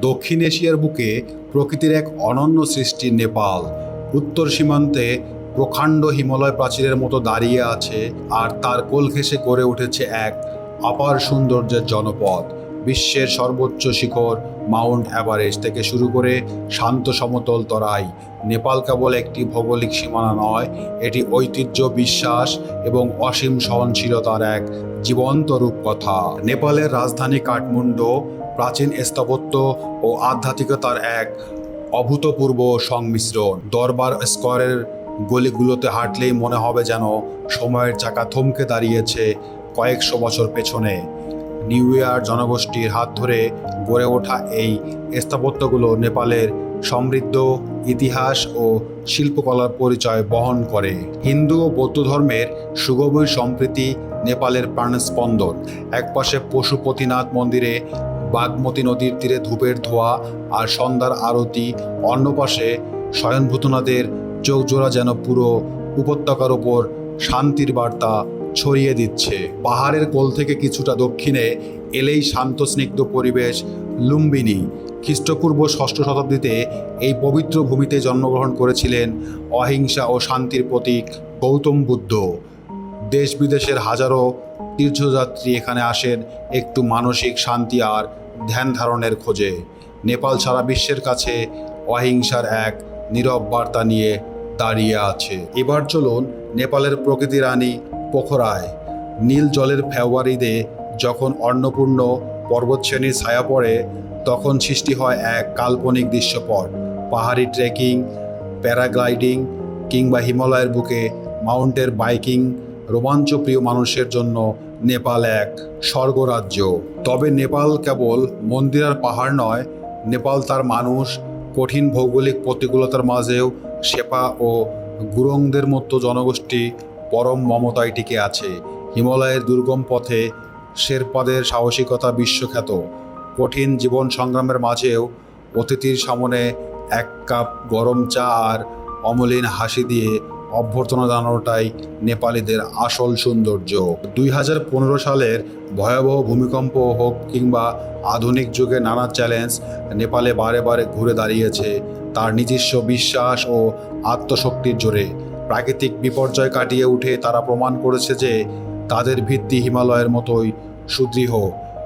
দক্ষিণ এশিয়ার বুকে প্রকৃতির এক অনন্য সৃষ্টি নেপাল। উত্তর সীমান্তে প্রকাণ্ড হিমালয় প্রাচীরের মতো দাঁড়িয়ে আছে, আর তার কোল ঘেঁষে গড়ে উঠেছে এক অপার সৌন্দর্যের জনপদ। বিশ্বের সর্বোচ্চ শিখর মাউন্ট এভারেস্ট থেকে শুরু করে শান্ত সমতল তরাই, নেপাল কেবল একটি ভৌগোলিক সীমানা নয়, এটি ঐতিহ্য, বিশ্বাস এবং অসীম সহনশীলতার এক জীবন্ত রূপকথা। নেপালের রাজধানী কাঠমান্ডু প্রাচীন স্থাপত্য ও আধ্যাত্মিকতার এক অভূতপূর্ব সংমিশ্রণ। দরবার স্কোয়ারের গলিগুলোতে হাঁটলেই মনে হবে যেন সময়ের চাকা থমকে দাঁড়িয়েছে কয়েকশো বছর পেছনে। নিউ ইয়ার জনগোষ্ঠীর হাত ধরে গড়ে ওঠা এই স্থাপত্যগুলো নেপালের সমৃদ্ধ ইতিহাস ও শিল্পকলার পরিচয় বহন করে। হিন্দু ও বৌদ্ধ ধর্মের সুগভীর সম্প্রীতি নেপালের প্রাণস্পন্দন। একপাশে পশুপতিনাথ মন্দিরে বাগমতী নদীর তীরে ধূপের ধোঁয়া আর সন্ধ্যার আরতি, অন্য পাশে স্বয়ংভূতনাথের চোখজোড়া যেন পুরো উপত্যকার ওপর শান্তির বার্তা ছড়িয়ে দিচ্ছে। পাহাড়ের কোল থেকে কিছুটা দক্ষিণে এলেই শান্ত স্নিগ্ধ পরিবেশ লুম্বিনী। খ্রিস্টপূর্ব ষষ্ঠ শতাব্দীতে এই পবিত্র ভূমিতে জন্মগ্রহণ করেছিলেন অহিংসা ও শান্তির প্রতীক গৌতম বুদ্ধ। দেশ বিদেশের হাজারো তীর্থযাত্রী এখানে আসেন একটু মানসিক শান্তি আর ধ্যান ধারণের খোঁজে। নেপাল সারা বিশ্বের কাছে অহিংসার এক নীরব বার্তা নিয়ে দাঁড়িয়ে আছে। এবার চলুন নেপালের প্রকৃতি রানী পোখরায়। নীল জলের ফেব্রুয়ারিতে যখন অন্নপূর্ণ পর্বতশ্রেণীর ছায়া পড়ে, তখন সৃষ্টি হয় এক কাল্পনিক দৃশ্যপট। পাহাড়ি ট্রেকিং, প্যারাগ্লাইডিং কিংবা হিমালয়ের বুকে মাউন্টেন বাইকিং রোমাঞ্চপ্রিয় মানুষের জন্য নেপাল এক স্বর্গরাজ্য। তবে নেপাল কেবল মন্দির আর পাহাড় নয়, নেপাল তার মানুষ। কঠিন ভৌগোলিক প্রতিকূলতার মাঝেও শেপা ও গুরুংদের মতো জনগোষ্ঠী পরম মমতায় টিকে আছে। হিমালয়ের দুর্গম পথে শেরপাদের সাহসিকতা বিশ্বখ্যাত। কঠিন জীবন সংগ্রামের মাঝেও অতিথির সামনে এক কাপ গরম চা আর অমলিন হাসি দিয়ে অভ্যর্থনা জানানোটাই নেপালিদের আসল সৌন্দর্য। 2015 সালের ভয়াবহ ভূমিকম্প হোক কিংবা আধুনিক যুগে নানা চ্যালেঞ্জ, নেপালে বারে বারে ঘুরে দাঁড়িয়েছে তার নিজস্ব বিশ্বাস ও আত্মশক্তির জোরে। প্রাকৃতিক বিপর্যয় কাটিয়ে উঠে তারা প্রমাণ করেছে যে তাদের ভিত্তি হিমালয়ের মতোই সুদৃঢ়।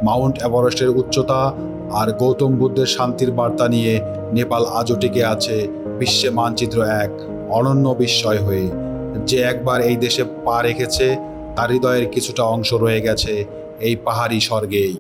মাউন্ট এভারেস্টের উচ্চতা আর গৌতম বুদ্ধের শান্তির বার্তা নিয়ে নেপাল আজও টিকে আছে বিশ্বে মানচিত্র এক অনন্য বিস্ময় হয়ে। যে একবার এই দেশে পা রেখেছে, তার হৃদয়ের কিছুটা অংশ রয়ে গেছে এই পাহাড়ি স্বর্গেই।